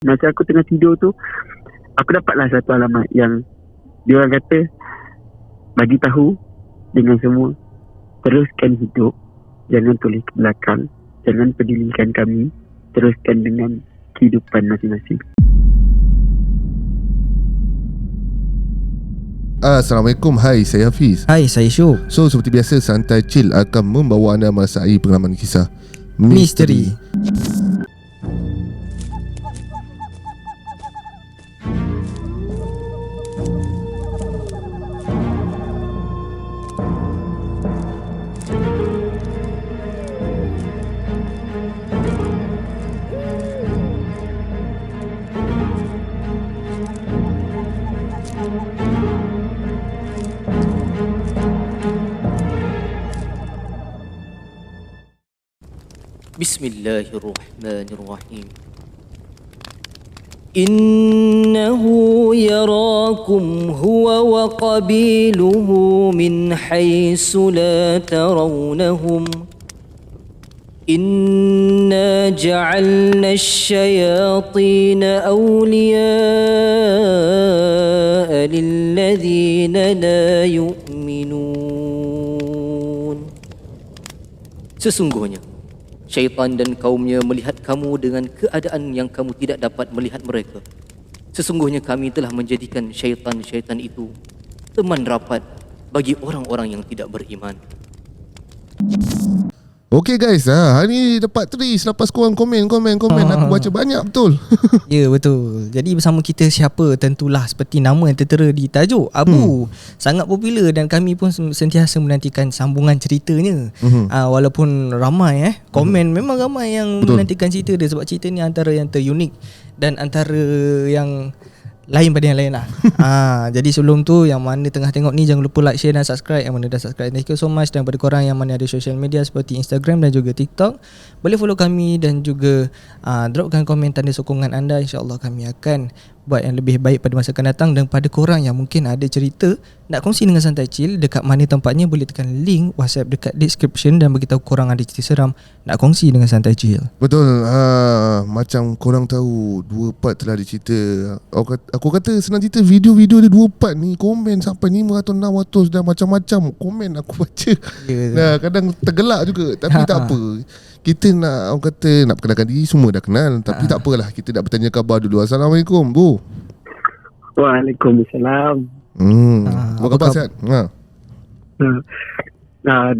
Masa aku tengah tidur tu, aku dapatlah satu alamat yang dia orang kata, bagi tahu dengan semua, teruskan hidup, jangan toleh ke belakang, jangan pedulikan kami, teruskan dengan kehidupan masing-masing. Assalamualaikum, hai, saya Hafiz. Hai, saya Syuk. So, seperti biasa, Santai Chill akan membawa anda merasai pengalaman kisah Misteri. Bismillahirrahmanirrahim. Innahu yarakum huwa wa qabiluhu min haythu la tarawnahum. Inna ja'alna asy-syayatina awliya'a lilladhina la yu'minun. Sesungguhnya syaitan dan kaumnya melihat kamu dengan keadaan yang kamu tidak dapat melihat mereka. Sesungguhnya kami telah menjadikan syaitan-syaitan itu teman rapat bagi orang-orang yang tidak beriman. Okay guys, hari ni dapat tris lepas korang komen. Aku baca banyak betul. Ya, betul. Jadi bersama kita siapa, tentulah seperti nama yang tertera di tajuk, Abu. Sangat popular dan kami pun sentiasa menantikan sambungan ceritanya. Walaupun ramai komen, memang ramai yang menantikan cerita dia, sebab cerita ni antara yang terunik dan antara yang lain pada yang lain lah. Jadi sebelum tu, yang mana tengah tengok ni, jangan lupa like, share dan subscribe. Yang mana dah subscribe, thank you so much. Dan pada korang yang mana ada social media seperti Instagram dan juga TikTok, boleh follow kami dan juga dropkan komen tanda sokongan anda. InsyaAllah kami akan buat yang lebih baik pada masa akan datang. Dan pada korang yang mungkin ada cerita nak kongsi dengan Santai Chill, dekat mana tempatnya, boleh tekan link WhatsApp dekat description dan beritahu korang ada cerita seram nak kongsi dengan Santai Chill. Betul. Macam korang tahu, 2 part telah dicerita. Aku kata senang cerita, video-video dia 2 part ni komen sampai 500-600 dan macam-macam komen aku baca. Nah, kadang tergelak juga. Tapi tak apa, kita nak, orang kata nak perkenalkan diri, semua dah kenal. Tapi tak apalah, kita nak bertanya khabar dulu. Assalamualaikum, Bu. Waalaikumsalam. Apa khabar, sihat?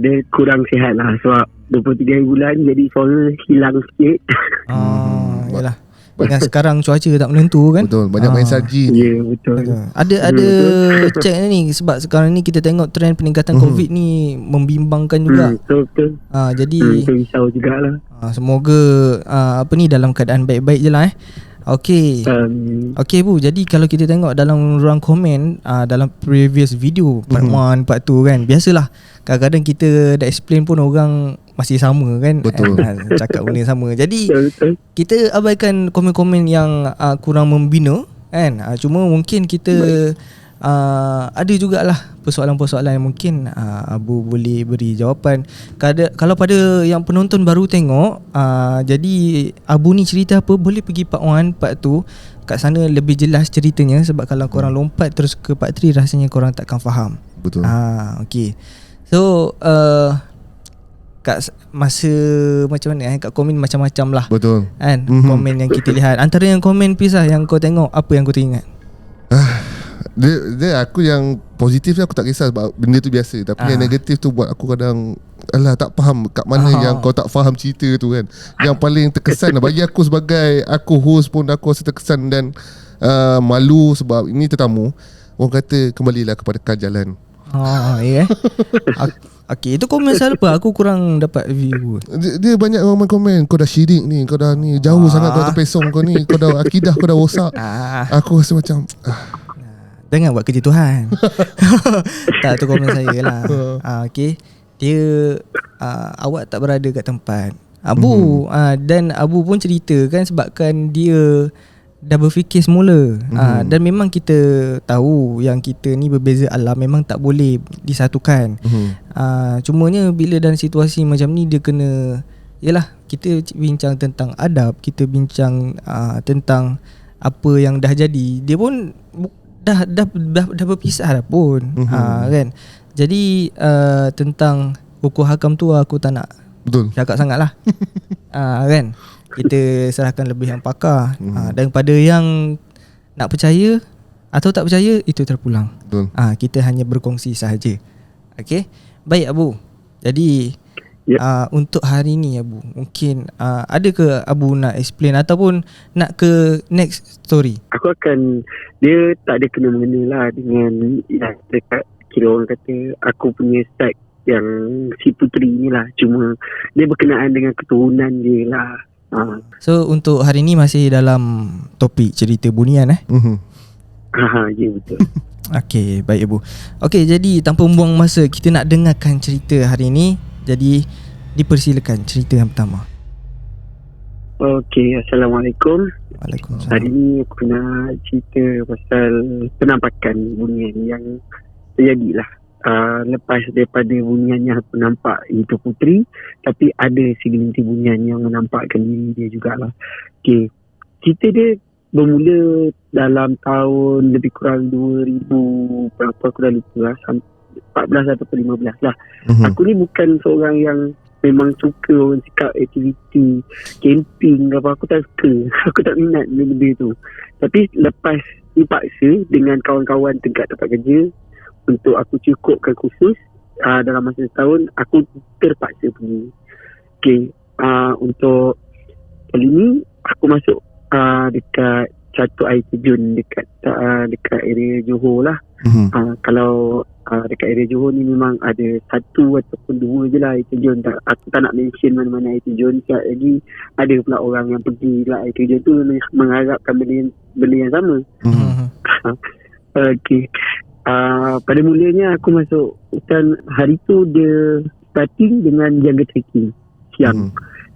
Dia kurang sihat lah sebab 23 bulan jadi suara hilang sikit. Yalah. Dengan sekarang cuaca tak menentu kan. Betul, banyak main salji. Ya, betul. Ada check ni, sebab sekarang ni kita tengok trend peningkatan COVID ni membimbangkan juga. Betul. Jadi risau jugalah. Semoga dalam keadaan baik-baik je lah. Okay, Bu. Jadi kalau kita tengok dalam ruang komen, dalam previous video part 1, part 2 kan, biasalah kadang-kadang kita dah explain pun orang masih sama kan. Betul. Cakap benda sama. Jadi kita abaikan komen-komen yang kurang membina kan. Cuma mungkin kita ada jugalah persoalan-persoalan yang mungkin Abu boleh beri jawapan. Kalau pada yang penonton baru tengok, jadi Abu ni cerita apa, boleh pergi part 1, part 2. Kat sana lebih jelas ceritanya. Sebab kalau korang lompat terus ke part 3, rasanya korang takkan faham. Betul. Okay. So kat masa macam mana kat komen macam-macam lah. Betul kan. Komen yang kita lihat, antara yang komen pisah yang kau tengok, apa yang kau teringat? Dia aku yang positif aku tak kisah sebab benda tu biasa. Tapi yang negatif tu buat aku kadang tak faham kat mana yang kau tak faham cerita tu kan. Yang paling terkesan bagi aku sebagai aku host pun aku rasa terkesan dan malu sebab ini tetamu. Orang kata kembalilah kepada kajalan. Okay, itu komen siapa? Aku kurang dapat view. Dia banyak orang komen, kau dah syirik ni, kau dah ni jauh sangat kau terpesong kau ni, kau dah akidah kau dah rosak. Aku rasa macam jangan buat kerja Tuhan. Tak, tu komen saya lah. Okay, dia awak tak berada kat tempat Abu. Dan Abu pun cerita kan, sebabkan dia dah berfikir semula. Dan memang kita tahu yang kita ni berbeza alam, memang tak boleh disatukan. Cumanya bila dalam situasi macam ni, dia kena Yalah, kita bincang tentang adab, kita bincang tentang apa yang dah jadi. Dia pun dah berpisah dah pun. Kan. Jadi tentang hukum hakam tu aku tak nak Betul. cakap sangat lah. Kan. Kita serahkan lebih yang pakar. Daripada yang nak percaya atau tak percaya, itu terpulang. Betul. Kita hanya berkongsi sahaja. Okey. Baik Abu. Jadi untuk hari ni Abu, mungkin ada ke Abu nak explain ataupun nak ke next story? Aku akan, dia tak ada kena-mengena lah dengan yang dekat, kira orang kata aku punya side yang si puteri ni lah. Cuma dia berkenaan dengan keturunan dia lah. So untuk hari ni masih dalam topik cerita bunian Ya betul. Okey, baik Abu. Okey, jadi tanpa membuang masa, kita nak dengarkan cerita hari ni. Jadi dipersilakan cerita yang pertama. Okey, Assalamualaikum. Waalaikumsalam. Hari ni aku nak cerita pasal penampakan bunian yang terjadi lah. Lepas daripada bunian yang aku nampak itu puteri, tapi ada segelintir bunian yang menampakkan diri dia jugalah. Okey, cerita dia bermula dalam tahun lebih kurang 2000 berapa aku dah lupa lah, 14 atau 15 lah. Aku ni bukan seorang yang memang suka orang cakap aktiviti camping apa, aku tak suka. Aku tak minat benda tu. Tapi lepas dipaksa dengan kawan-kawan dekat tempat kerja untuk aku cukupkan kursus dalam masa setahun, aku terpaksa pergi. Okay, untuk kali ni aku masuk dekat satu air terjun dekat area Johor lah. Kalau dekat area Johor ni memang ada satu ataupun dua je lah air terjun. Aku tak nak mention mana-mana air terjun. Sekejap lagi ada pula orang yang pergi lah air terjun tu mengharapkan benda yang sama. Okay. Pada mulanya aku masuk hutan. Hari tu dia starting dengan jaga trekking siang.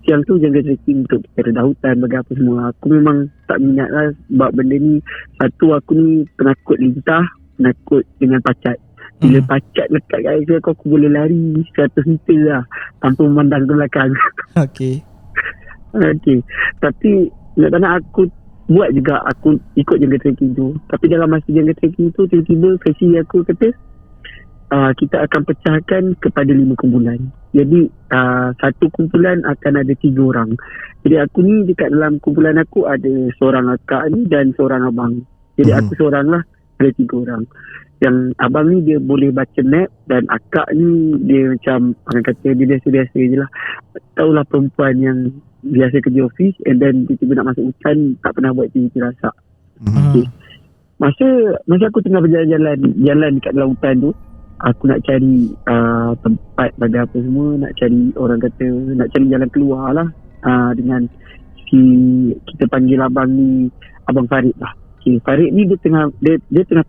Siang tu jaga trekking untuk kita redah hutan bagi apa semua. Aku memang tak minat lah sebab benda ni. Satu, aku ni penakut lintah, penakut dengan pacat. Bila pacat lekat kat saya, aku boleh lari 100 meter lah tanpa memandang ke belakang. Okey. Tapi nak tak nak aku buat juga, aku ikut jaga trekking tu. Tapi dalam masa jaga trekking tu, tiba-tiba versi aku kata kita akan pecahkan kepada 5 kumpulan. Jadi satu kumpulan akan ada 3 orang. Jadi aku ni dekat dalam kumpulan aku ada seorang akak ni dan seorang abang. Jadi aku seorang lah, ada 3 orang. Yang abang ni dia boleh baca map dan akak ni dia macam orang kata dia biasa-biasa je lah. Tahulah perempuan yang biasa kerja office and then tiba-tiba nak masuk hutan, tak pernah buat aktiviti rasak. Okay. Masa aku tengah berjalan dekat dalam hutan tu, aku nak cari tempat pada apa semua, nak cari orang kata, nak cari jalan keluar lah dengan kita panggil abang ni Abang Farid lah. Okay, Farid ni dia tengah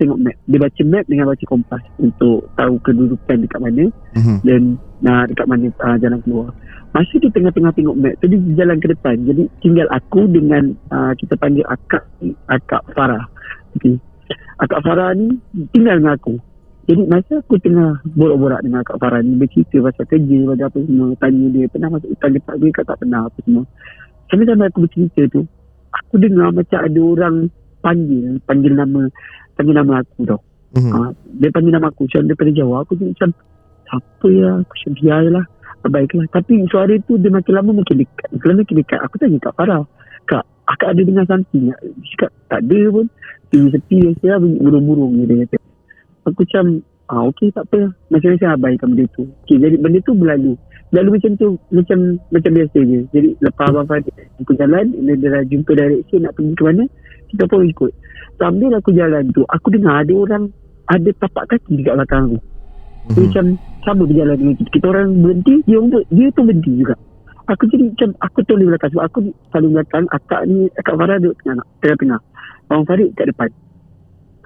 tengok map. Dia baca map dengan baca kompas untuk tahu kedudukan dekat mana dan dekat mana jalan keluar. Masa dia tengah-tengah tengok map tu, dia jalan ke depan. Jadi tinggal aku dengan kita panggil Akak Farah. Okay. Akak Farah ni tinggal dengan aku. Jadi masa aku tengah borak-borak dengan Kak Farah ni, bercerita pasal kerja, bagi apa semua, tanya dia pernah masuk hutan dekat dia, kat tak pernah apa semua. Sambil-sambil aku bercerita tu, aku dengar macam ada orang panggil nama aku tau. Dia panggil nama aku, macam daripada jauh. Aku macam, siapa ya? Aku macam biarlah, baiklah. Tapi suara tu dia makin lama makin dekat. Aku tanya Kak Farah, Kak, akak ada dengar something tak? Dia cakap, tak ada pun. Sepi biasa lah, bunyi burung-burung ni dia kata. Aku macam okey tak apa, macam-macam abaikan benda tu. Okay, jadi benda tu berlalu macam tu, macam biasa je. Jadi lepas Abang Farid aku jalan, dia dah jumpa direction nak pergi ke mana, kita pun ikut. Sambil aku jalan tu, aku dengar ada orang ada tapak kaki dekat belakang aku. Macam sama berjalan dengan kita orang berhenti, dia tu berhenti juga. Aku jadi macam aku toleh belakang sebab aku selalu belakang. Akak Farah duduk tengah-tengah, Abang Farid kat depan.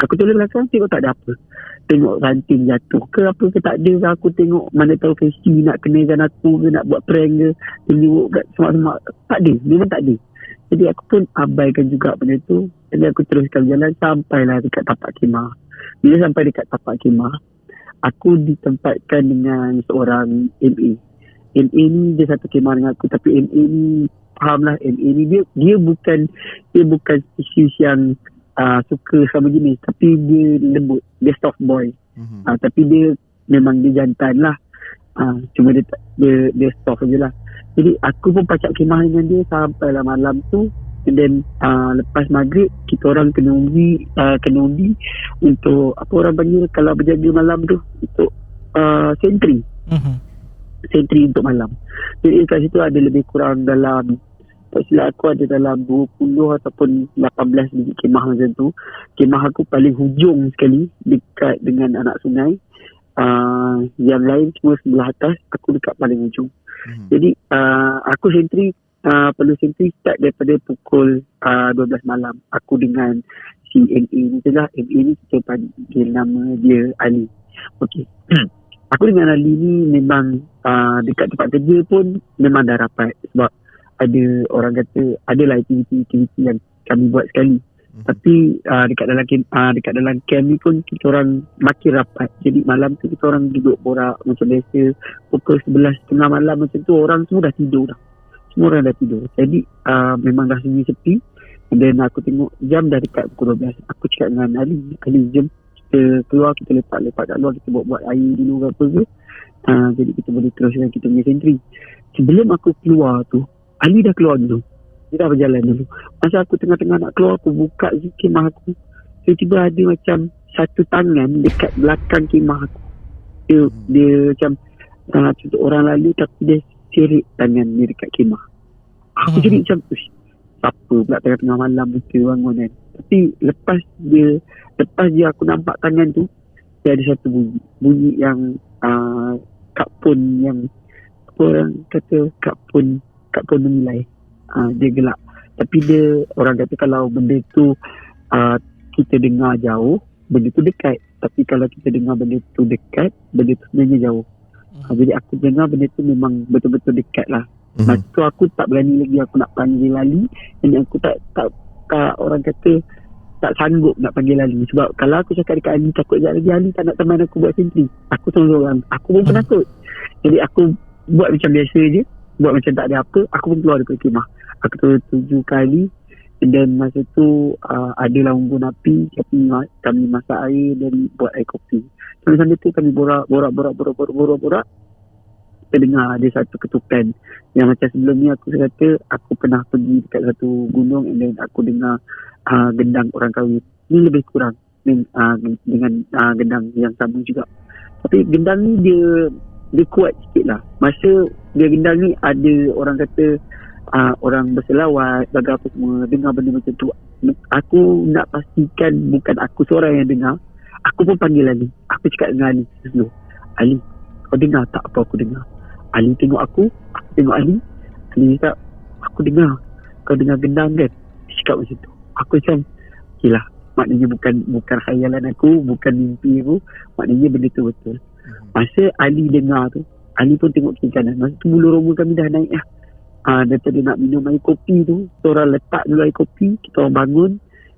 Aku toleh belakang, tengok tak ada apa. Tengok ranting jatuh ke apa ke, tak ada. Aku tengok mana tahu Casey nak kenakan aku ke, nak buat prank ke, tunjuk kat semak-semak. Tak ada, memang tak ada. Jadi aku pun abaikan juga benda tu. Jadi aku teruskan jalan sampailah dekat tapak khemah. Bila sampai dekat tapak khemah, aku ditempatkan dengan seorang MA. MA ni dia satu kemah dengan aku, tapi MA ni fahamlah, MA ni dia bukan spesies yang suka sama jenis, tapi dia lembut, dia soft boy. Tapi dia memang dia jantan lah. Cuma dia soft je lah. Jadi aku pun pacak kemah dengan dia sampailah malam tu. And then lepas maghrib kita orang kena undi untuk apa orang panggil kalau berjaga malam tu, untuk sentry. Sentry untuk malam. Jadi kat situ ada lebih kurang dalam, tak silap aku ada dalam 20 ataupun 18 biji kemah macam tu. Kemah aku paling hujung sekali dekat dengan anak sungai. Yang lain semua sebelah atas, aku dekat paling hujung. Jadi aku sentry, perlu sentry start daripada pukul 12 malam. Aku dengan si MA ni je lah. MA ni kita panggil nama dia Ali. Okey. Aku dengan Ali ni memang dekat tempat kerja pun memang dah rapat. Sebab ada orang kata adalah aktiviti yang kami buat sekali. Tapi dekat dalam camp ni pun kita orang makin rapat. Jadi malam tu kita orang duduk borak macam biasa. Pukul 11.30 malam macam tu orang semua dah tidur dah. Semua orang dah tidur. Jadi memang dah sunyi sepi. Dan aku tengok jam dah dekat pukul 12. Aku cakap dengan Ali, jom kita keluar, kita lepak kat luar, kita buat air dulu ke apa ke. Jadi kita boleh teruskan kita punya sentry. Sebelum aku keluar tu, Ali dah keluar dulu. Dia dah berjalan dulu. Masa aku tengah-tengah nak keluar, aku buka kemah aku. Tiba-tiba ada macam satu tangan dekat belakang kemah aku. Dia macam contoh orang lalu tapi dia serik tangan dia dekat kemah. Aku jadi macam, siapa pula tengah-tengah malam buta bangun kan. Tapi lepas dia aku nampak tangan tu, dia ada satu bunyi yang kak pun yang apa orang kata kak pun menilai. Dia gelak. Tapi dia orang kata kalau benda tu kita dengar jauh, benda tu dekat. Tapi kalau kita dengar benda tu dekat, benda tu sebenarnya jauh. Jadi aku dengar benda tu memang betul-betul dekat lah. Masa tu aku tak berani lagi aku nak panggil Ali. Dan aku tak orang kata tak sanggup nak panggil Ali. Sebab kalau aku cakap dekat Ali, takut sekejap lagi Ali tak nak teman aku buat sentry. Aku seorang-seorang. Aku pun penakut. Jadi aku buat macam biasa je. Buat macam tak ada apa. Aku pun keluar daripada kemah. Aku tuju kali. Dan masa tu adalah unggun api. Tapi kami masak air dan buat air kopi. Sambil-sambil tu kami borak. Kita dengar ada satu ketukan. Yang macam sebelum ni aku kata aku pernah pergi dekat satu gunung. And then aku dengar gendang orang kahwin. Ni lebih kurang dengan gendang yang sama juga. Tapi gendang ni dia kuat sikit lah. Masa dia gendang ni ada orang kata orang berselawat, bagai apa semua, dengar benda macam tu. Aku nak pastikan bukan aku seorang yang dengar. Aku pun panggil Ali. Aku cakap dengan Ali dulu. Ali, kau dengar tak apa aku dengar? Ali tengok aku tengok Ali. Ali cakap, aku dengar. Kau dengar gendang kan? Dia cakap macam tu. Aku macam, okey lah. Maknanya bukan khayalan aku, bukan mimpi aku. Maknanya benda tu betul. Masa Ali dengar tu, Ali pun tengok kiri kanan. Masa tu bulu roma kami dah naik lah. Daripada nak minum air kopi tu, kita orang letak dulu air kopi, kita orang bangun,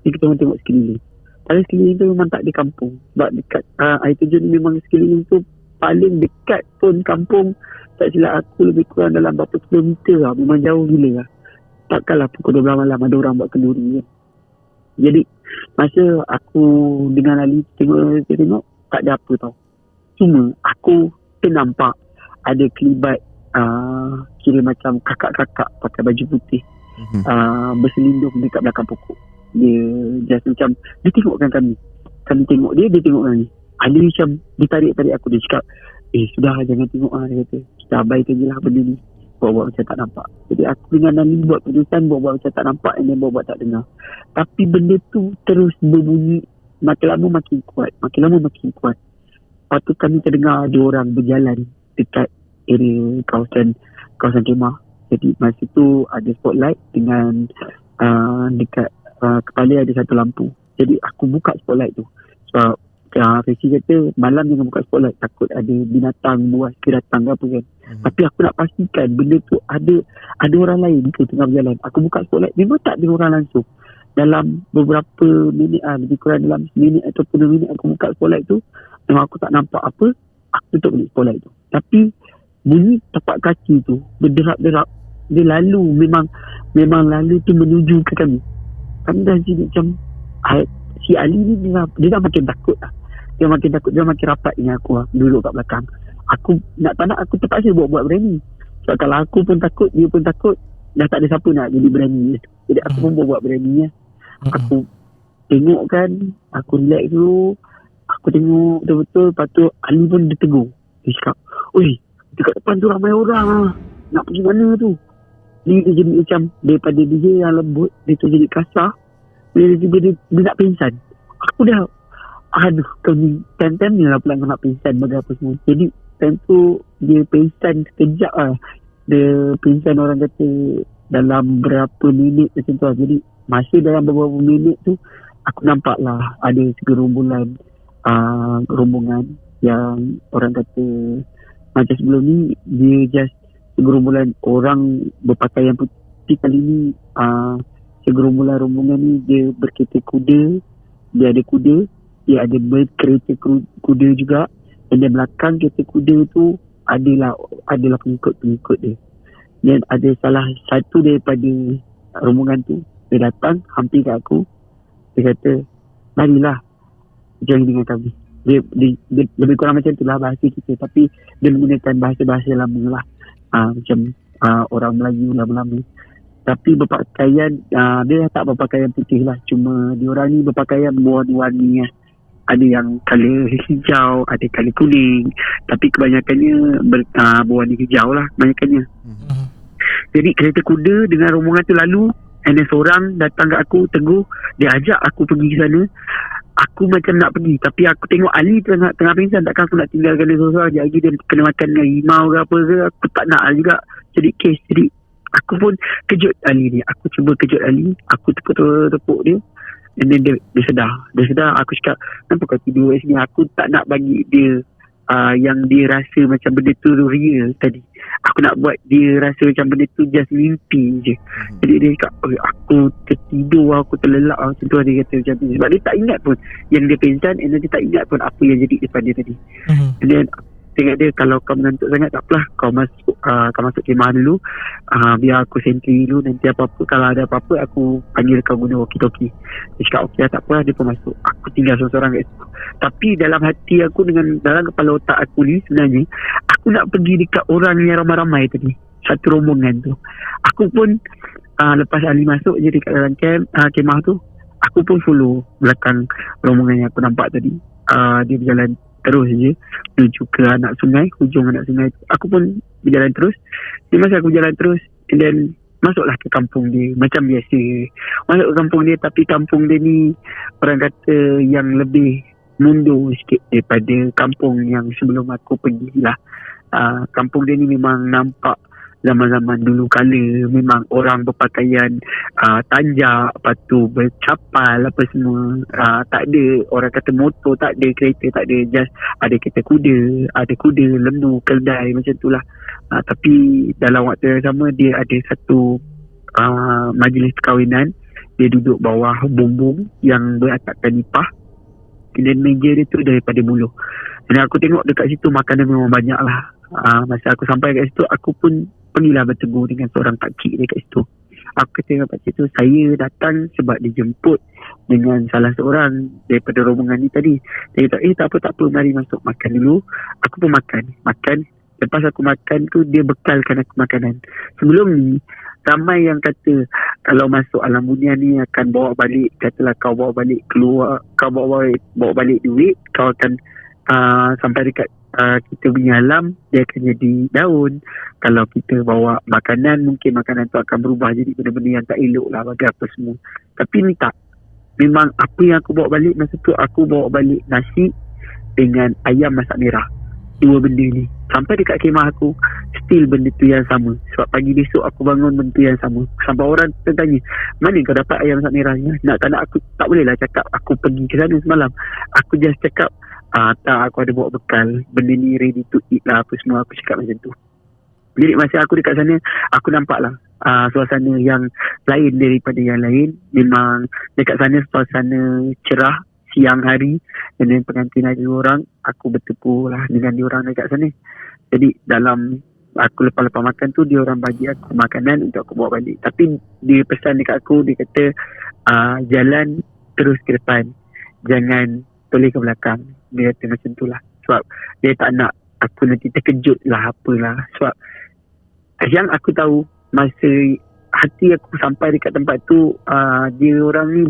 kita orang tengok sekeliling. Paling sekeliling tu memang tak ada kampung. Sebab dekat air terjun memang sekeliling tu paling dekat pun kampung. Tak silap aku lebih kurang dalam berapa kilometer lah. Memang jauh gila lah. Takkanlah pukul 12 malam ada orang buat kenduri kan. Jadi masa aku dengan Ali tengok tak ada apa tau. Cuma aku ternampak ada kelibat kira macam kakak-kakak pakai baju putih berselindung dekat belakang pokok. Dia just macam dia tengokkan kami. Kami tengok dia tengok kami. Ali macam dia tarik aku. Dia cakap, sudah jangan tengok lah. Dia kata, kita abaikan je lah benda ni. Buat-buat macam tak nampak. Jadi aku dengan Ali buat keputusan, buat-buat macam tak nampak, dan buat-buat tak dengar. Tapi benda tu terus berbunyi. Makin lama makin kuat. Lepas tu kami terdengar ada orang berjalan dekat area kawasan kemah. Jadi masa tu ada spotlight dengan dekat kepala ada satu lampu. Jadi aku buka spotlight tu. Sebab Fesi kata malam jangan buka spotlight, takut ada binatang buas ke datang ke apa kan. Tapi aku nak pastikan benda tu ada orang lain ke tengah berjalan. Aku buka spotlight, memang tak ada orang langsung. Dalam beberapa minit lebih kurang dalam minit ataupun 2 minit aku buka spotlight tu, memang aku tak nampak apa. Aku tutup balik spotlight tu. Tapi bunyi tapak kaki tu berderap-derap. Dia lalu, memang lalu tu menuju ke kami. Kami dah jadi macam si Ali ni dia dah makin takut lah. Dia makin rapat dengan aku lah, duduk kat belakang. Aku nak tak nak, aku terpaksa buat berani. Sebab kalau aku pun takut, dia pun takut, dah tak ada siapa nak jadi berani. Jadi aku pun buat berani lah. Aku tengok kan, aku relax dulu. Aku tengok betul-betul. Lepas tu Ali pun dia tegur. Dia cakap, "Oi, dekat depan tu ramai orang lah. Nak pergi mana tu?" Dia jadi macam, daripada dia yang lembut, dia tu jadi kasar. Dia nak pingsan. Aku dah, aduh, kau ni time-time ni lah pula kau nak pingsan bagi apa semua. Jadi time tu dia pingsan sekejap lah. Dia pingsan orang kata dalam berapa minit macam tu lah. Jadi masa dalam beberapa minit tu, aku nampak lah ada segerombolan rombongan yang orang kata macam sebelum ni dia just segerombolan orang berpakaian putih. Kali ni segerombolan rombongan ni dia berkereta kuda, dia ada kuda, dia ada berkereta kuda juga, dan di belakang kereta kuda tu adalah pengikut-pengikut dia. Dan ada salah satu daripada rombongan tu, dia datang hampir kat aku, dia kata, "Marilah join dengan kami." Dia lebih kurang macam tu lah bahasa kita, tapi dia menggunakan bahasa-bahasa lama lah, macam orang Melayu lama-lama. Tapi berpakaian, dia tak berpakaian putih lah, cuma diorang ni berpakaian warna-warni lah. Ada yang colour hijau, ada colour kuning, tapi kebanyakannya berwarna hijau lah kebanyakannya. Jadi kereta kuda dengan rombongan tu lalu, and then seorang datang kat aku, tegur, dia ajak aku pergi ke sana. Aku macam nak pergi, tapi aku tengok Ali tengah pingsan, takkan aku nak tinggalkan dia seorang. Sekejap lagi dia kena makan dengan rimau ke apa ke, aku tak nak juga jadi kes. Jadi aku pun kejut Ali ni, aku cuba kejut Ali, aku tepuk dia, and then dia sedar. Aku cakap, "Kenapa kau tidur kat sini?" Aku tak nak bagi dia yang dia rasa macam benda tu real tadi. Aku nak buat dia rasa macam benda tu just mimpi je. Jadi dia cakap, "Aku tertidur, aku terlelap," macam tu dia kata macam tu. Sebab dia tak ingat pun yang dia pingsan, and dia tak ingat pun apa yang jadi depan dia tadi. And then tengok dia, "Kalau kau mengantuk sangat, tak apalah, kau masuk kemah dulu, biar aku sentry dulu, nanti apa-apa, kalau ada apa-apa aku panggil kau guna walkie-talkie." Dia cakap, "Okey, tak apa." Dia pun masuk. Aku tinggal seorang-seorang kat situ. Tapi dalam hati aku, dalam kepala otak aku ni, sebenarnya aku nak pergi dekat orang yang ramai-ramai tadi, satu rombongan tu. Aku pun lepas Ali masuk je dekat dalam kemah tu, aku pun follow belakang rombongan yang aku nampak tadi. Dia berjalan terus je menuju ke anak sungai, hujung anak sungai tu. Aku pun berjalan terus. Di masa aku berjalan terus, and then masuklah ke kampung dia macam biasa. Masuk ke kampung dia, tapi kampung dia ni orang kata yang lebih mundur sikit daripada kampung yang sebelum aku pergi lah. Kampung dia ni memang nampak zaman-zaman dulu kala, memang orang berpakaian tanjak, lepas tu bercapal apa semua. Tak ada orang kata motor, tak ada kereta, tak ada, just ada kereta kuda, lembu, keldai macam tu lah. Tapi dalam waktu yang sama, dia ada satu majlis perkahwinan. Dia duduk bawah bumbung yang beratapkan nipah, dan meja dia tu daripada buluh. Dan aku tengok dekat situ makanan memang banyak lah. Masa aku sampai kat situ, aku pun pergilah bertegur dengan seorang pakcik dekat situ. Aku kata dengan pakcik tu, "Saya datang sebab dijemput dengan salah seorang daripada rombongan ni tadi." Dia kata, tak apa, mari masuk makan dulu." Aku pun makan. Lepas aku makan tu, dia bekalkan aku makanan. Sebelum ni, ramai yang kata kalau masuk alam dunia ni akan bawa balik, katalah kau bawa balik keluar, kau bawa balik duit, kau akan sampai dekat kita punya alam, dia akan jadi daun. Kalau kita bawa makanan, mungkin makanan tu akan berubah jadi benda-benda yang tak elok lah bagi apa semua. Tapi ni tak. Memang apa yang aku bawa balik masa tu, aku bawa balik nasi dengan ayam masak merah. Dua benda ni sampai dekat kemah aku, still benda tu yang sama. Sebab pagi besok aku bangun benda tu yang sama. Sampai orang tanya, "Mana kau dapat ayam masak merah ni?" Nak tak nak, aku tak boleh lah cakap aku pergi ke sana semalam. Aku just cakap, tak, aku ada bawa bekal, benda ni ready to eat lah apa semua. Aku cakap macam tu. Jadi masa aku dekat sana, aku nampak lah suasana yang lain daripada yang lain. Memang dekat sana suasana cerah siang hari, dan pengantin ada 2 orang. Aku bertepuk lah dengan diorang dekat sana. Jadi dalam aku lepas-lepas makan tu dia orang bagi aku makanan untuk aku bawa balik. Tapi dia pesan dekat aku, dia kata jalan terus ke depan, jangan toleh ke belakang. Dia kata macam tu lah. Sebab dia tak nak aku nanti terkejut lah apalah. Sebab yang aku tahu masa hati aku sampai dekat tempat tu, dia orang ni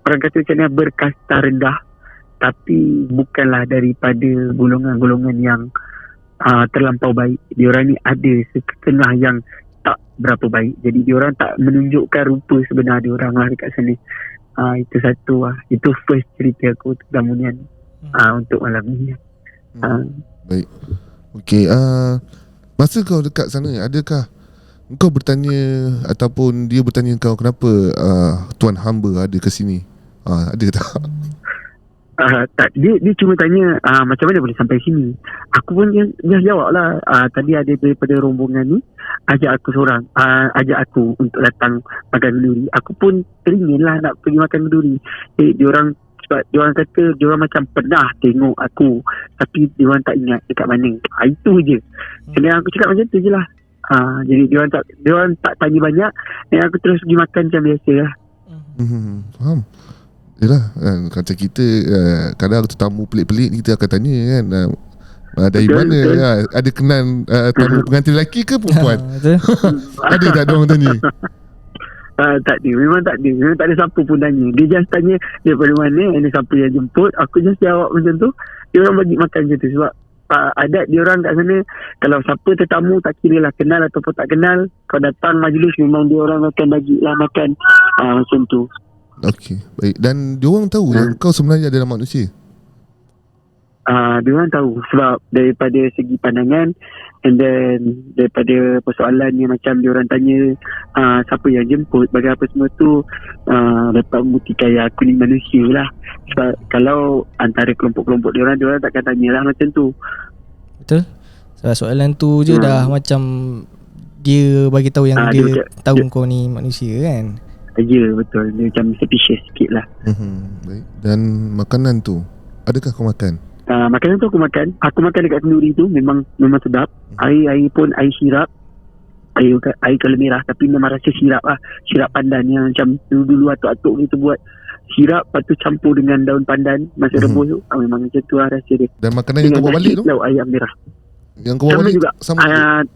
orang kata macam ni, berkasta rendah, tapi bukanlah daripada golongan-golongan yang terlampau baik. Dia orang ni ada setengah yang tak berapa baik. Jadi dia orang tak menunjukkan rupa sebenar dia orang lah dekat sana. Itu satu lah. Itu first cerita aku tentang Munian untuk malam ni. Baik. Okey, masa kau dekat sana, adakah kau bertanya ataupun dia bertanya kau kenapa tuan hamba ada ke sini? Ada tak? Tak, dia cuma tanya macam mana boleh sampai sini. Aku pun just jawab lah, tadi ada daripada rombongan ni ajak aku seorang, ajak aku untuk datang makan kenduri. Aku pun teringin lah nak pergi makan kenduri. Diorang, sebab diorang kata diorang macam pernah tengok aku, tapi diorang tak ingat dekat mana. Itu je. Jadi aku cakap macam tu je lah. Jadi diorang tak tanya banyak, dan aku terus pergi makan macam biasa lah. Faham. Yelah, macam kita kadang tetamu pelik-pelik kita akan tanya kan, dari Betul, mana betul. ada kenal tamu pengantin lelaki ke perempuan? Betul. Ada tak diorang tanya? Tak ada. Memang tak ada. Memang tak ada siapa pun tanya. Dia just tanya daripada mana, ada siapa yang jemput. Aku just jawab macam tu. Dia orang bagi makan macam tu. Sebab adat dia orang kat sana, kalau siapa tetamu, tak kira lah kenal ataupun tak kenal, kau datang majlis, memang dia orang akan bagilah makan. Macam tu. Okey, baik. Dan diorang tahu yang kau sebenarnya adalah manusia? Dia orang tahu sebab daripada segi pandangan, and then daripada persoalan yang macam dia orang tanya siapa yang jemput, bagi apa semua tu, dapat membuktikan yang aku ni manusia lah. Sebab kalau antara kelompok-kelompok dia orang takkan tanyalah macam tu. Betul. Sebab soalan tu je dah macam dia bagi tahu yang dia tahu kau ni manusia kan. Ya, betul. Dia macam suspicious sikit lah. Baik. Dan makanan tu, adakah kau makan? Makanan tu aku makan. Aku makan dekat kenduri tu memang sedap. Air pun air sirap. Air kalau merah, tapi memang rasa sirap lah. Sirap pandan yang macam dulu atuk-atuk kita buat. Sirap, lepas tu campur dengan daun pandan masa rebus tu. Memang macam tu lah rasa dia. Dan makanan yang kau bawa balik tu? Lauk ayam merah. Yang kau bawa balik juga. sama juga?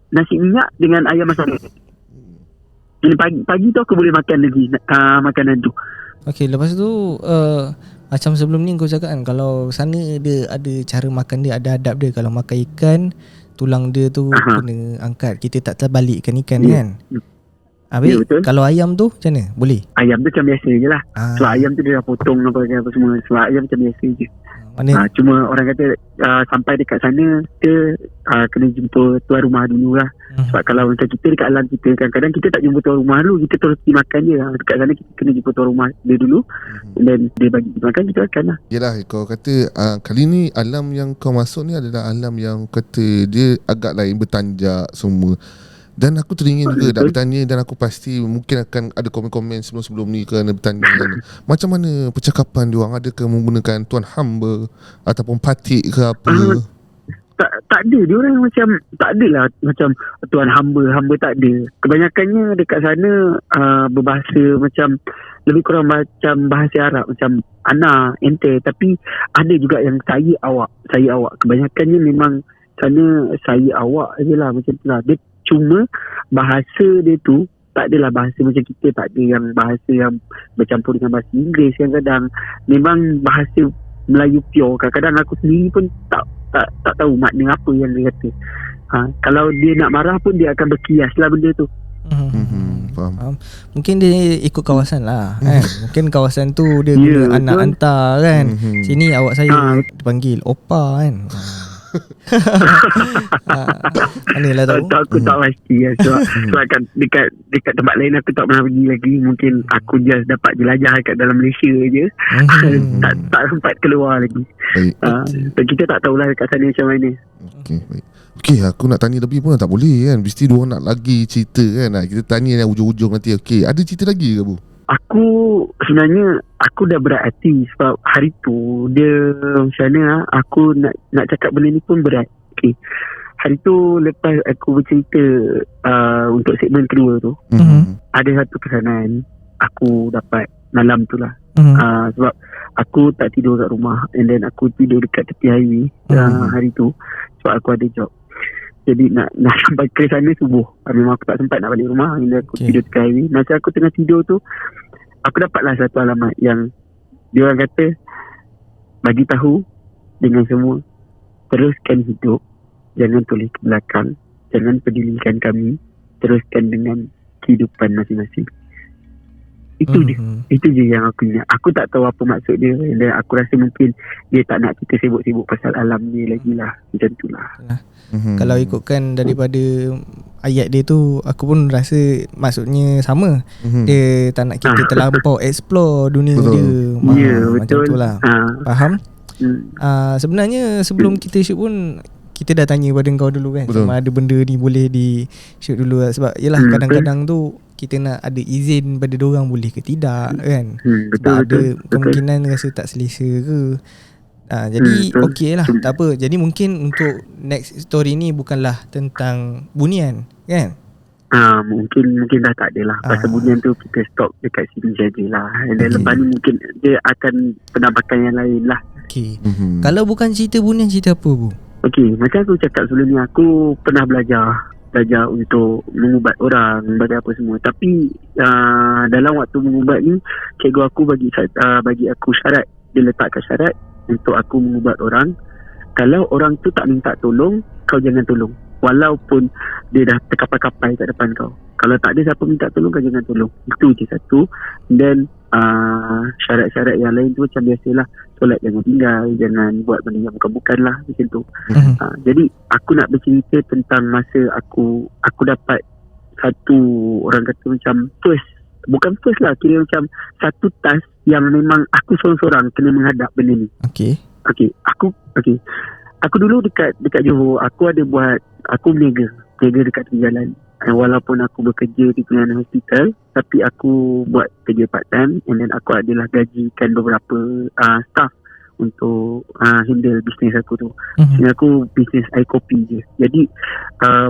Nasi minyak dengan ayam masak. Jadi pagi tu aku boleh makan lagi makanan tu. Okey, lepas tu macam sebelum ni kau cakap kan, kalau sana dia ada cara makan dia, ada adab dia. Kalau makan ikan, tulang dia tu kena angkat. Kita tak terbalikkan ikan kan. Habis kalau ayam tu macam mana? Boleh? Ayam tu macam biasa je lah. Sebab ayam tu dia dah potong apa semua. Sebab ayam macam biasa je. Cuma orang kata sampai dekat sana dia kena jumpa tuan rumah dulu lah. Sebab kalau macam kita dekat alam kita, kadang-kadang kita tak jumpa tuan rumah dulu, kita terus pergi makan je. Dekat sana kita kena jumpa tuan rumah dia dulu, dan dia bagi makan, kita makan lah. Yelah, kau kata kali ni alam yang kau masuk ni adalah alam yang kata dia agak lain, bertanjak semua. Dan aku teringin juga nak bertanya, dan aku pasti mungkin akan ada komen-komen sebelum-sebelum ni kerana bertanya kan, macam mana percakapan diorang, adakah menggunakan tuan hamba ataupun patik ke apa? Tak ada. Diorang macam tak adalah macam tuan hamba tak ada. Kebanyakannya dekat sana berbahasa macam lebih kurang macam bahasa Arab, macam ana, ente, tapi ada juga yang saya awak. Kebanyakannya memang sana saya awak je lah, macam tu lah. Dia cuma bahasa dia tu tak adalah bahasa macam kita, tak ada yang bahasa yang bercampur dengan bahasa Inggeris. Kadang-kadang memang bahasa Melayu pure. Kadang-kadang aku sendiri pun tak tahu makna apa yang dia kata. Kalau dia nak marah pun dia akan berkias lah benda tu. Faham. Mungkin dia ikut kawasan lah kan. Mungkin kawasan tu dia guna anak hantar kan. Sini awak saya dipanggil opa kan. Anilah tahu. Aku tak pasti lah. Sebab kan dekat tempat lain aku tak pernah pergi lagi. Mungkin aku just dapat jelajah kat dalam Malaysia je. tak sempat keluar lagi. Kita tak tahulah dekat sana macam mana. Baik. Okey, aku nak tanya lebih pun tak boleh kan. Mesti diorang nak lagi cerita kan. Kita tanya yang ujung-ujung nanti. Okey, ada cerita lagi ke Bu? Aku sebenarnya aku dah berat hati sebab hari tu dia macam mana, aku nak cakap benda ni pun berat. Okay, hari tu lepas aku bercerita untuk segmen kedua tu, ada satu kesanan aku dapat malam tu lah. Sebab aku tak tidur kat rumah, and then aku tidur dekat tepi highway hari tu sebab aku ada job. Jadi nak sampai ke sana subuh, memang aku tak sempat nak balik rumah, and then aku tidur dekat highway. Masa aku tengah tidur tu, aku dapatlah satu alamat yang dia orang kata, bagi tahu dengan semua, teruskan hidup, jangan toleh ke belakang, jangan pedulikan kami, teruskan dengan kehidupan masing-masing. Itu je yang aku ingat. Aku tak tahu apa maksud dia, dan aku rasa mungkin dia tak nak kita sibuk-sibuk pasal alam ni lagi lah. Macam tu lah. Kalau ikutkan daripada ayat dia tu, aku pun rasa maksudnya sama. Dia tak nak kita terlampau explore dunia dia. Macam tu lah. Faham? Sebenarnya sebelum kita shoot pun, kita dah tanya pada kau dulu kan, sama ada benda ni boleh di shoot dulu lah. Sebab yelah kadang-kadang tu kita nak ada izin pada diorang boleh ke tidak kan. Sebab ada kemungkinan rasa tak selesa ke. Jadi okey lah, tak apa. Jadi mungkin untuk next story ni bukanlah tentang bunian kan. Mungkin dah tak ada lah. Pasal bunian tu kita stop dekat sini sajalah. Dan lepas ni mungkin dia akan penampakan yang lain lah. Okey. Kalau bukan cerita bunian, cerita apa Bu? Okey, macam aku cakap sebelum ni, aku pernah belajar untuk mengubat orang, bagi apa semua. Tapi dalam waktu mengubat ni, cikgu aku bagi aku syarat. Dia letakkan syarat untuk aku mengubat orang. Kalau orang tu tak minta tolong, kau jangan tolong, walaupun dia dah terkapai-kapai kat depan kau. Kalau tak ada siapa minta tolong, kau jangan tolong. Itu je satu. Dan syarat-syarat yang lain tu macam biasalah, solat jangan tinggal, jangan buat benda yang bukan-bukan lah, macam tu. Jadi aku nak bercerita tentang masa aku dapat satu, orang kata macam bukan first lah, kira macam satu task yang memang aku seorang-seorang kena menghadap benda ni. Aku dulu dekat Johor, aku ada buat, aku berniaga dekat tepi jalan. Walaupun aku bekerja di pelayanan hospital, tapi aku buat kerja part time, and then aku adalah gajikan beberapa staff untuk handle bisnes aku tu. Sini aku bisnes air kopi je. Jadi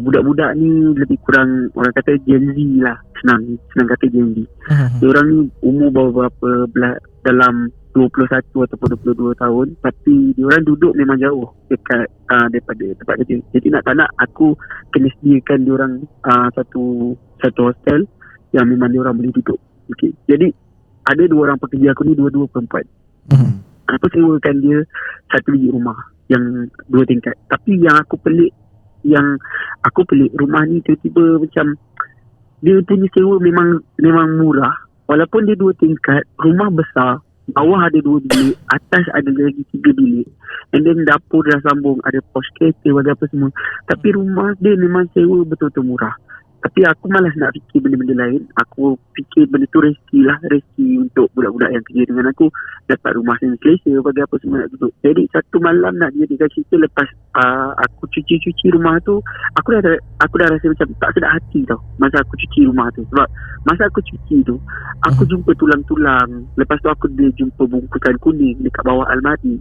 budak-budak ni lebih kurang, orang kata Gen Z lah, senang kata Gen Z. Diorang ni umur berapa dalam 21 ataupun 22 tahun, tapi diorang duduk memang jauh dekat daripada tempat kerja. Jadi nak tak nak aku kena sediakan diorang satu hostel yang memang diorang boleh duduk. Okay. Jadi ada dua orang pekerja aku ni, dua-dua perempuan. Aku sewakan dia satu biji rumah yang 2 tingkat. Tapi yang aku pelik rumah ni tiba-tiba macam dia punya sewa memang murah. Walaupun dia 2 tingkat, rumah besar, bawah ada 2 bilik, atas ada lagi 3 bilik, and then dapur dah sambung, ada pos kereta, bagi apa semua. Tapi rumah dia memang sewa betul-betul murah. Tapi aku malas nak fikir benda-benda lain. Aku fikir benda tu rezeki untuk budak-budak yang kerja dengan aku dapat rumah yang selesa, bagi apa semua nak duduk. Jadi satu malam nak jadikan cerita, lepas aku cuci rumah tu, aku dah rasa macam tak sedap hati tau masa aku cuci rumah tu. Sebab masa aku cuci tu, aku jumpa tulang-tulang. Lepas tu aku dia jumpa bungkusan kuning dekat bawah almari,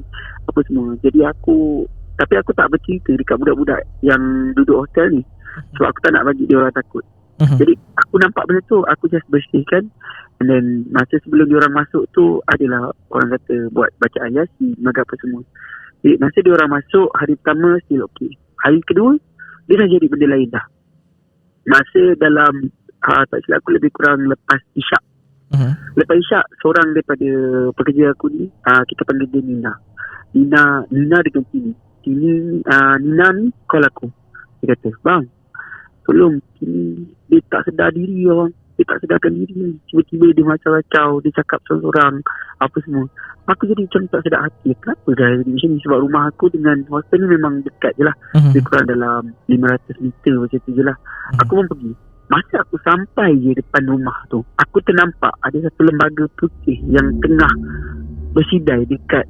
apa semua. Jadi aku tak bercerita dekat budak-budak yang duduk hostel ni, sebab aku tak nak bagi dia orang takut. Jadi aku nampak benda tu, aku just bersihkan. And then masa sebelum dia orang masuk tu, adalah orang kata buat bacaan Yasin, apa semua. Jadi masa dia orang masuk, hari pertama still okay. Hari kedua, dia dah jadi benda lain dah. Masa dalam tak silap aku lebih kurang lepas Isyak. Lepas Isyak, seorang daripada pekerja aku ni, kita panggil dia Nina dengan Tini. Nina ni call aku. Dia kata, bang, tolong, dia tak sedar diri orang. Dia tak sedarkan diri. Tiba-tiba dia macam-macam, dia cakap seorang apa semua. Aku jadi macam tak sedar hati. Kenapa dah jadi macam ni? Sebab rumah aku dengan hostel ni memang dekat je lah. Dia kurang dalam 500 meter macam tu je lah. Aku pun pergi. Masa aku sampai je depan rumah tu, aku ternampak ada satu lembaga putih yang tengah bersidai dekat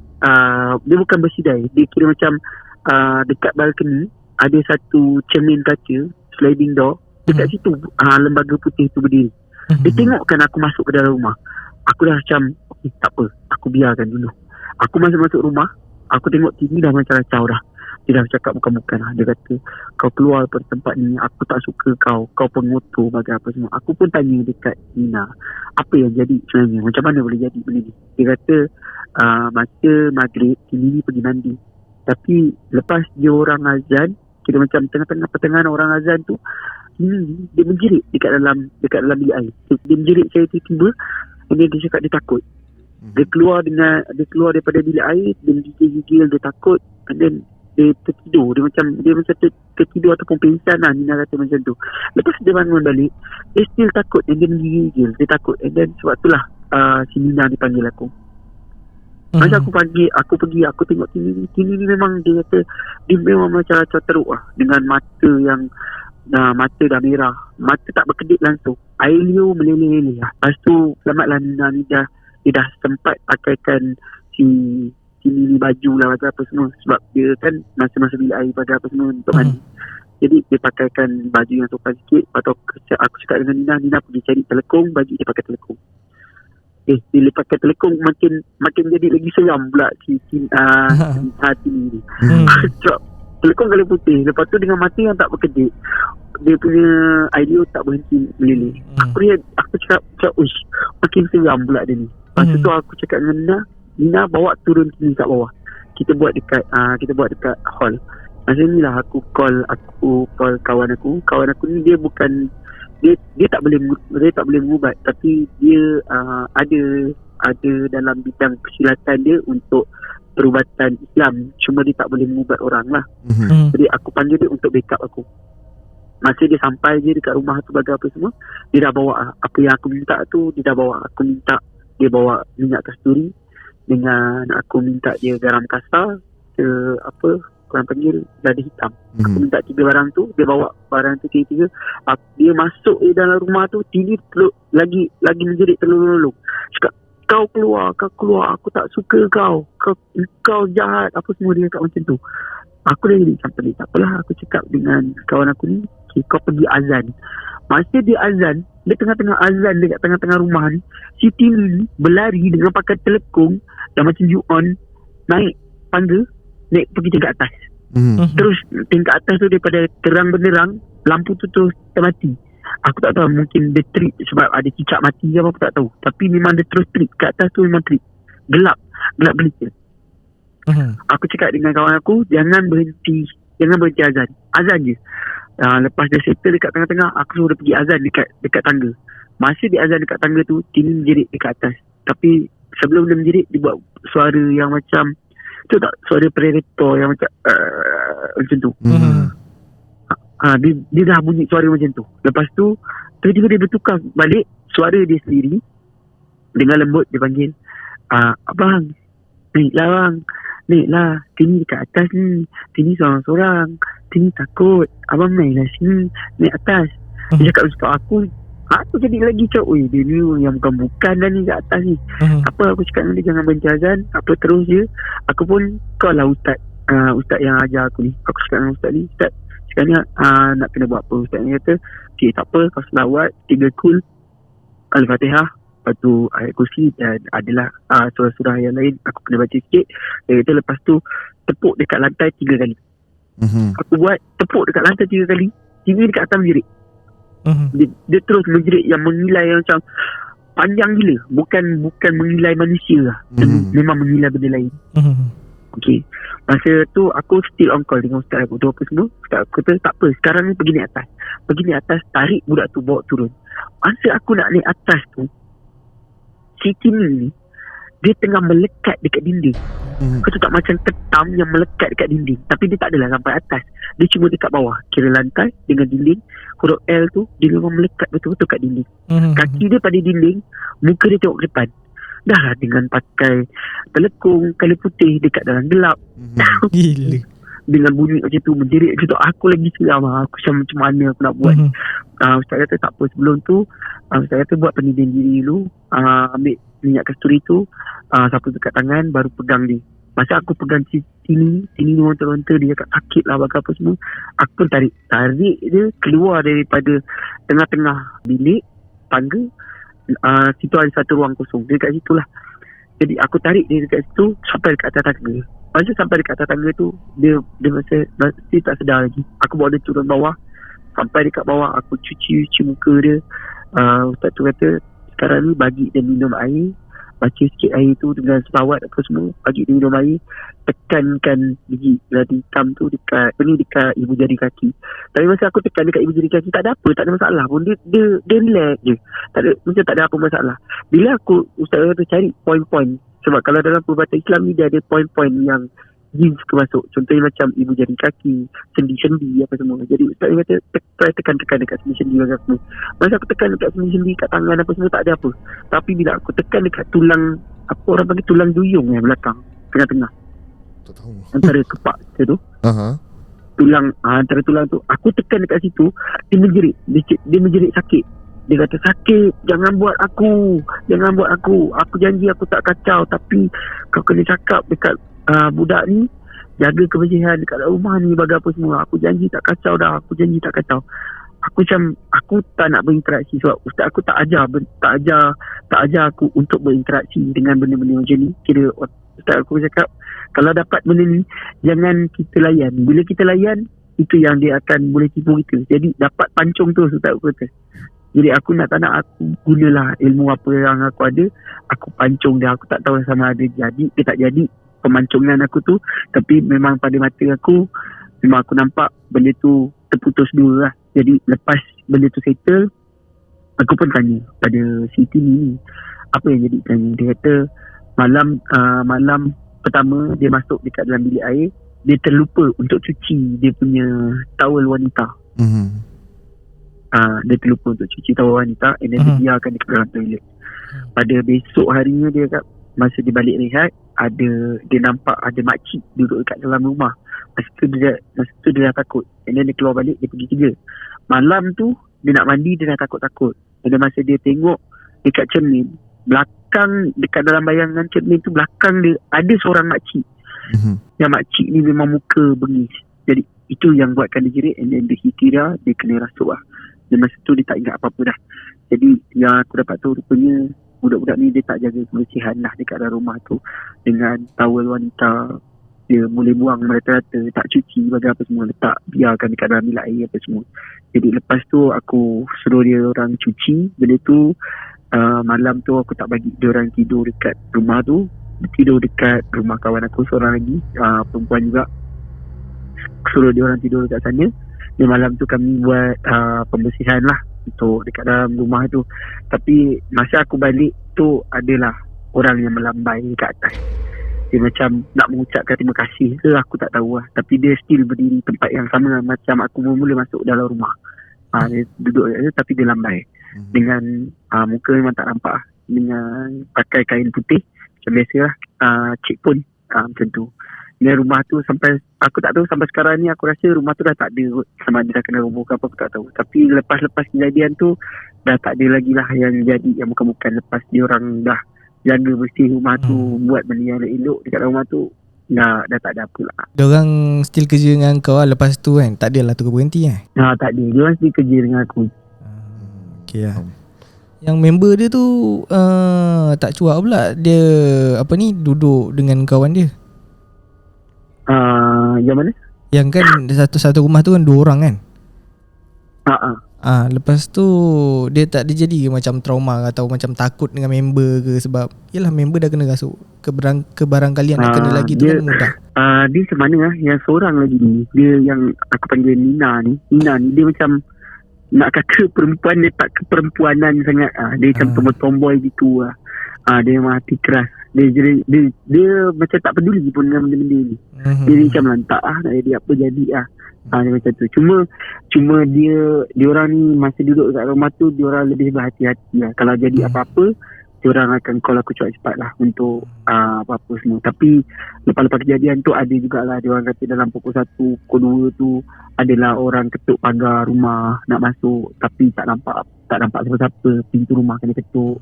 dia bukan bersidai, dia kira macam dekat balkoni ada satu cermin kaca, sliding door. Dekat situ lembaga putih tu berdiri. Dia tengokkan aku masuk ke dalam rumah. Aku dah macam tak apa, aku biarkan dulu. Aku masuk rumah, aku tengok TV dah macam kacau dah. Dia dah cakap bukan-bukan lah. Dia kata, kau keluar dari tempat ni, aku tak suka kau pengotor bagi apa semua. Aku pun tanya dekat Nina, apa yang jadi sebenarnya, macam mana boleh jadi benda ni. Dia kata masa maghrib Tini ni pergi mandi, tapi lepas dia orang azan, kira macam tengah-tengah pertengahan orang azan tu, dia menjerit dekat dalam bilik air. Dia menjerit saya tiba-tiba, dan dia cakap dia takut. Dia keluar daripada bilik air, dia menggigil, dia takut, and then dia tertidur. Dia macam tertidur ataupun pingsan lah, Nina kata macam tu. Lepas dia bangun balik, dia still takut, and then menggigil, dia takut. And then sebab itulah si Nina dipanggil aku. Masa aku pergi, aku tengok Tini ni memang dia kata, dia memang macam teruk lah, dengan mata yang mata dah merah, mata tak berkedip langsung, air liur meleleh-leleh lah. Lepas tu selamatlah Nina ni dia dah sempat pakaikan si Tini ni baju lah macam apa semua, sebab dia kan masa-masa bilik air pada apa semua untuk mandi. Jadi dia pakaikan baju yang sopan sikit. Lepas tu aku cakap dengan Nina pergi cari telekung, baju dia pakai telekung. Bila pakai telekung makin jadi lagi seram pula si Tini ni. Telekung kalau putih, lepas tu dengan mata yang tak berkedip, dia punya idea tak berhenti meleleh. Aku cakap uish, makin seram pula dia ni. Lepas tu aku cakap dengan Nina bawa turun Tini kat bawah. Kita buat dekat hall. Masa ni lah aku call kawan aku ni, dia bukan dia tak boleh mengubat, tapi dia ada dalam bidang persilatan dia untuk perubatan Islam, cuma dia tak boleh mengubat orang lah. Jadi aku panggil dia untuk backup aku. Masa dia sampai je dekat rumah tu bagi apa semua, dia dah bawa apa yang aku minta tu. Dia dah bawa, aku minta dia bawa minyak kasturi, dengan aku minta dia garam kasar, korang panggil lada hitam. Aku minta 3 barang tu, dia bawa barang tu 3. Dia masuk dalam rumah tu, Tini lagi menjerit terlolong. Cakap, kau keluar, aku tak suka kau jahat, apa semua dia cakap macam tu. Aku dah jadi macam pelik. Tak apalah, aku cakap dengan kawan aku ni, okay, kau pergi azan. Masa dia azan, dia tengah-tengah azan dekat tengah-tengah rumah ni, si Tini ni berlari dengan pakai telekung dan macam you-on, naik tangga, naik pergi tingkat atas. Terus tingkat atas tu daripada terang benderang, lampu tu terus termati. Aku tak tahu, mungkin dia trip sebab ada cicak mati ke apa, aku tak tahu. Tapi memang dia terus trip kat atas tu, memang trip. Gelap gelita. Aku cakap dengan kawan aku, jangan berhenti azan je. Lepas dia settle dekat tengah-tengah, aku suruh dia pergi azan dekat tangga. Masa dia azan dekat tangga tu, Tini menjerit dekat atas. Tapi sebelum dia menjerit, dia buat suara yang macam tu, tak, suara predator yang macam tu. Dia dah bunyi suara macam tu. Lepas tu tiba-tiba dia bertukar balik suara dia sendiri. Dengan lembut dia panggil, abang, naiklah, Tini dekat atas ni, Tini seorang-seorang, Tini takut, abang naiklah sini, naik atas. Dia cakap macam aku jadi lagi cakap, dia ni yang bukan dah ni kat atas ni. Apa, aku cakap dengan dia jangan berhenti azan. Apa terus je, aku pun kau lah ustaz yang ajar aku ni. Aku cakap dengan ustaz ni, ustaz sekarang ni nak kena buat apa? Ustaz ni kata, okay, tak apa, kau selawat 3 kul Al-Fatihah, lepas tu ayat kursi, dan adalah surah-surah yang lain aku kena baca sikit. Dia kata lepas tu tepuk dekat lantai 3 kali. Aku buat tepuk dekat lantai 3 kali, Tini dekat atas menjerit. Dia terus menjerit yang mengilai yang macam panjang gila. Bukan mengilai manusia lah. Memang mengilai benda lain. Okay, masa tu aku still on call dengan ustaz aku tu apa semua. Ustaz aku kata tak apa, sekarang ni pergi naik atas, tarik budak tu bawa turun. Masa aku nak naik atas tu, si Tini ni dia tengah melekat dekat dinding. Kau tu tak macam ketam yang melekat dekat dinding, tapi dia tak adalah sampai atas. Dia cuma dekat bawah, kira lantai dengan dinding. Huruf L tu dia memang melekat betul-betul kat dinding. Kaki dia pada dinding, muka dia tengok ke depan. Dah dengan pakai telekung kayu putih dekat dalam gelap. Gila. Dengan bunyi macam tu, menjerit macam tu, aku lagi seram. Aku macam mana aku nak buat. Ustaz kata tak apa, sebelum tu Ustaz kata buat pendinding diri dulu, ambil minyak kasturi tu, sapu dekat tangan, baru pegang dia. Masa aku pegang Tini ronta-ronta, dia cakap sakit lah bagi apa semua. Aku pun tarik dia keluar daripada tengah-tengah bilik tangga. Situ ada satu ruang kosong, dia kat situ lah. Jadi aku tarik dia dekat situ sampai dekat atas tangga. Masa sampai dekat atas tangga tu, dia masih tak sedar lagi. Aku bawa dia turun bawah. Sampai dekat bawah, aku cuci muka dia. Ustaz tu kata, sekarang ni bagi dia minum air, baca sikit air tu dengan selawat apa semua, bagi dia minum air, tekankan biji ladi hitam tu dekat ibu jari kaki. Tapi masa aku tekan dekat ibu jari kaki, tak ada apa, tak ada masalah pun. Dia relax je, macam tak ada apa masalah. Bila Ustaz kata cari poin-poin, sebab kalau dalam perubatan Islam ni dia ada poin-poin yang jin suka masuk. Contohnya macam ibu jari kaki, sendi-sendi apa semua. Jadi Ustaz kata try tekan dekat sendi-sendi apa semua. Masa aku tekan dekat sendi-sendi, kat tangan apa semua, tak ada apa. Tapi bila aku tekan dekat tulang, apa orang panggil tulang duyung belakang, tengah-tengah, Tak tahu. antara kepak kita tu, tulang, antara tulang tu, aku tekan dekat situ, dia menjerit sakit. Dia kata, sakit, jangan buat aku, aku janji aku tak kacau, tapi kau kena cakap dekat budak ni, jaga kebersihan dekat rumah ni, bagi apa semua, aku janji tak kacau dah, aku janji tak kacau. Aku macam, aku tak nak berinteraksi sebab ustaz aku tak ajar aku untuk berinteraksi dengan benda-benda macam ni. Kira ustaz aku cakap, kalau dapat benda ni, jangan kita layan. Bila kita layan, itu yang dia akan boleh tipu kita. Jadi dapat pancung tu, ustaz aku kata. Jadi aku nak tak nak, aku gunalah ilmu apa yang aku ada, aku pancung dia. Aku tak tahu sama ada jadi ke tak jadi pemancongan aku tu, tapi memang pada mata aku, memang aku nampak benda tu terputus dua lah. Jadi lepas benda tu settle, aku pun tanya pada Siti ni, apa yang jadi tanya. Dia kata malam pertama dia masuk dekat dalam bilik air, dia terlupa untuk cuci dia punya towel wanita. Dia terlupa untuk cuci towel wanita, and then dia biarkan dekat dalam toilet. Pada besok harinya dia kat masa dia balik rehat, dia nampak ada makcik duduk dekat dalam rumah. Masa tu dia dah takut. And then dia keluar balik, dia pergi kerja. Malam tu dia nak mandi, dia dah takut-takut. Dan masa dia tengok dekat cermin, belakang, dekat dalam bayangan cermin tu, belakang dia ada seorang makcik. Yang makcik ni memang muka bengis. Jadi itu yang buatkan dia jerit. And then dia kira dia kena rasuk lah. Dan masa tu dia tak ingat apa-apa dah. Jadi yang aku dapat tahu rupanya budak-budak ni dia tak jaga kebersihan lah dekat dalam rumah tu. Dengan towel wanita, dia boleh buang merata-rata, tak cuci bagi apa semua, letak biarkan dekat dalam bilik air apa semua. Jadi lepas tu aku suruh dia orang cuci benda tu. Malam tu aku tak bagi dia orang tidur dekat rumah tu, tidur dekat rumah kawan aku seorang lagi, perempuan juga. Suruh dia orang tidur dekat sana. Dan malam tu kami buat pembersihan lah untuk dekat dalam rumah tu. Tapi masa aku balik tu adalah orang yang melambai dekat atas. Dia macam nak mengucapkan terima kasih ke, aku tak tahu lah. Tapi dia still berdiri tempat yang sama macam aku mula masuk dalam rumah. Dia duduk je, tapi dia lambai. Dengan muka memang tak nampak lah. Dengan pakai kain putih macam biasa lah. Cik pun macam tu. Dan rumah tu sampai, aku tak tahu sampai sekarang ni, aku rasa rumah tu dah tak ada kot. Sama ada dah kena roboh ke apa, aku tak tahu. Tapi lepas kejadian tu, dah tak ada lagi lah yang jadi, yang bukan-bukan. Lepas dia orang dah jaga bersih rumah tu, buat benda yang elok dekat rumah tu, dah tak ada apa lah. Diorang still kerja dengan kau lah lepas tu kan? Tak adalah tu berhenti kan? Tak ada, diorang still kerja dengan aku. Okay lah. Yang member dia tu tak cuak pula dia duduk dengan kawan dia. Yang mana? Yang kan satu rumah tu kan 2 orang kan? Lepas tu dia tak ada jadi macam trauma atau macam takut dengan member ke, sebab yalah member dah kena rasuk, kebarangkalian nak kena lagi tu kan mudah. Dia macam mana lah, yang seorang lagi ni, dia yang aku panggil Nina ni, dia macam nak kata perempuan, dia tak keperempuanan sangat. Dia macam tomboy gitu lah. Dia memang hati keras. Dia macam tak peduli pun dengan benda-benda ni. Dia macam lantak nak jadi apa jadi dia macam tu. Cuma dia orang ni masa duduk kat rumah tu, dia orang lebih berhati-hati lah. Kalau jadi apa-apa, dia orang akan call aku cepat lah untuk apa-apa semua. Tapi lepas kejadian tu ada jugalah dia orang kata dalam pukul 1, pukul 2 tu adalah orang ketuk pagar rumah nak masuk, tapi tak nampak siapa-siapa, pintu rumah kena ketuk.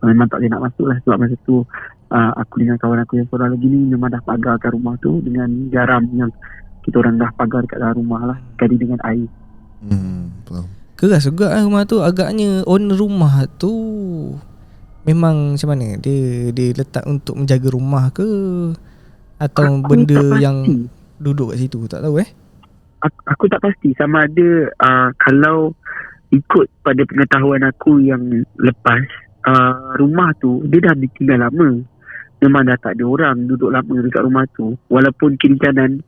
Memang tak boleh nak masuk lah. Sebab masa tu aku dengan kawan aku yang seorang lagi ni memang dah pagarkan rumah tu dengan garam yang kita orang dah pagar dekat dalam rumah lah, sekali dengan air. Keras juga rumah tu. Agaknya owner rumah tu memang macam mana, dia letak untuk menjaga rumah ke, atau Aku benda tak pasti. yang duduk kat situ? Tak tahu Aku tak pasti sama ada kalau ikut pada pengetahuan aku yang lepas, rumah tu dia dah ditinggal lama. Memang dah tak ada orang duduk lama dekat rumah tu. Walaupun kiri kanan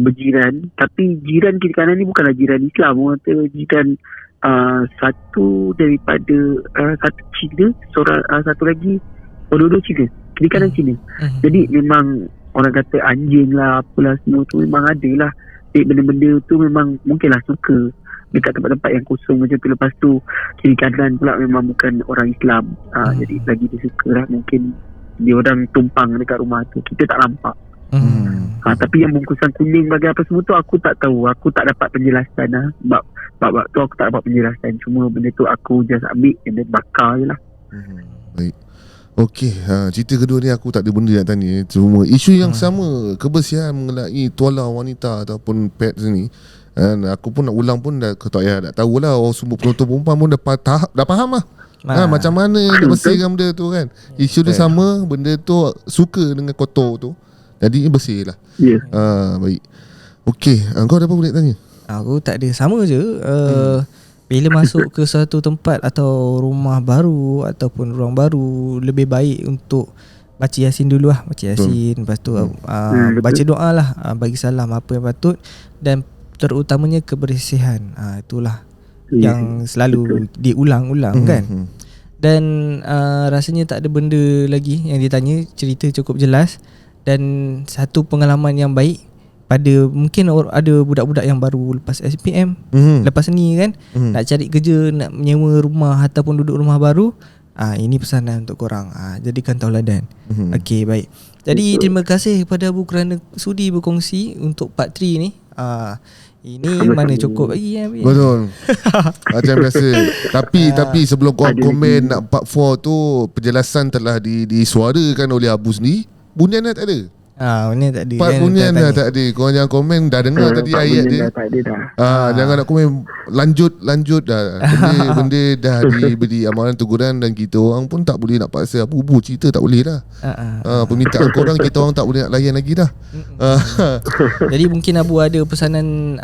berjiran, tapi jiran kiri kanan ni bukanlah jiran Islam. Orang kata jiran satu daripada satu Cina, satu lagi dua-dua Cina. Kiri kanan Cina. Jadi memang orang kata anjing lah, apalah semua tu memang ada lah. Benda-benda tu memang mungkinlah suka dekat tempat-tempat yang kosong macam tu. Lepas tu kiri kanan pula memang bukan orang Islam. Jadi lagi dia suka lah. Mungkin dia orang tumpang dekat rumah tu, kita tak nampak. Tapi yang bungkusan kuning bagi apa semua tu aku tak tahu. Aku tak dapat penjelasan lah. Bab tu aku tak dapat penjelasan. Cuma benda tu aku just ambil and then bakar je lah. Baik. Okey, cerita kedua ni aku tak ada benda nak tanya. Cuma isu yang sama, kebersihan mengenai tuala wanita ataupun pads ni. Aku pun nak ulang pun dah tak payah nak tahulah. Semua penonton perempuan pun dah faham lah. Macam mana dia bersihkan benda tu kan. Isu dia sama, benda tu suka dengan kotor tu. Jadi bersih lah. Baik. Okey, kau ada apa boleh tanya? Aku tak ada, sama je. Bila masuk ke satu tempat atau rumah baru ataupun ruang baru, lebih baik untuk baca Yasin dulu lah. Baca Yasin, lepas tu baca doa lah, bagi salam apa yang patut. Dan terutamanya kebersihan. Itulah yang selalu diulang-ulang kan. Dan rasanya tak ada benda lagi yang ditanya. Cerita cukup jelas. Dan satu pengalaman yang baik pada mungkin ada budak-budak yang baru lepas SPM, lepas ni kan, nak cari kerja, nak menyewa rumah ataupun duduk rumah baru. Ini pesanan untuk korang. Jadikan tauladan. Okey, baik. Jadi terima kasih kepada Abu kerana sudi berkongsi untuk part 3 ni. Ini mana cukup bagi ya. Betul. Macam biasa. Tapi sebelum kau komen nak part 4 tu, penjelasan telah disuarakan oleh Abu sendiri. Bunyian tak ada. Bunyian tak ada. Part bunyian dah tak ada. Korang jangan komen. Dah dengar tadi ayat dia. Dah tak ada dah. Jangan nak komen. Lanjut dah. Benda dah diberi amaran teguran. Dan kita orang pun tak boleh nak paksa Abu cerita, tak boleh dah. Permintaan korang kita orang tak boleh nak layan lagi dah. Jadi mungkin Abu ada pesanan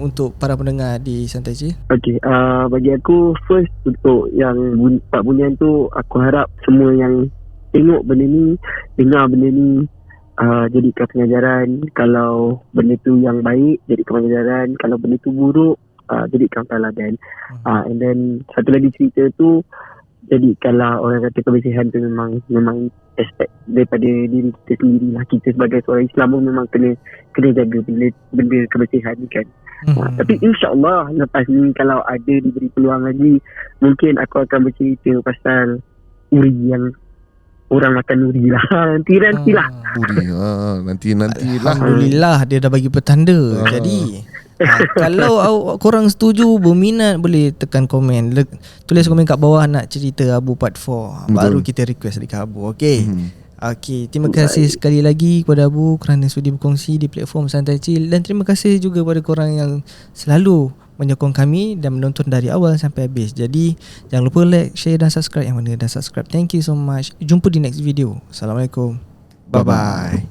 untuk para pendengar di Santai Chill. Okay, bagi aku first untuk yang part bunyian tu, aku harap semua yang tengok benda ni, dengar benda ni, jadikan pengajaran. Kalau benda tu yang baik, jadikan pengajaran. Kalau benda tu buruk, jadikan tauladan. And then satu lagi cerita tu, jadikanlah orang kata kebersihan tu memang aspek daripada diri kita sendiri lah. Kita sebagai seorang Islam pun memang kena jaga benda kebersihan ni kan. Tapi insyaAllah lepas ni kalau ada diberi peluang lagi, mungkin aku akan bercerita pasal uri yang orang makan uri lah. Nanti-nantilah. Uri, nanti-nantilah. Alhamdulillah dia dah bagi petanda. Jadi kalau korang setuju, berminat, boleh tekan komen. Tulis komen kat bawah nak cerita Abu part 4. Baru kita request dekat Abu. Okay. Okay, terima kasih sekali lagi kepada Abu kerana sudi berkongsi di platform Santai Chill. Dan terima kasih juga kepada korang yang selalu menyokong kami dan menonton dari awal sampai habis. Jadi jangan lupa like, share dan subscribe. Yang mana dah subscribe, thank you so much. Jumpa di next video. Assalamualaikum. Bye-bye.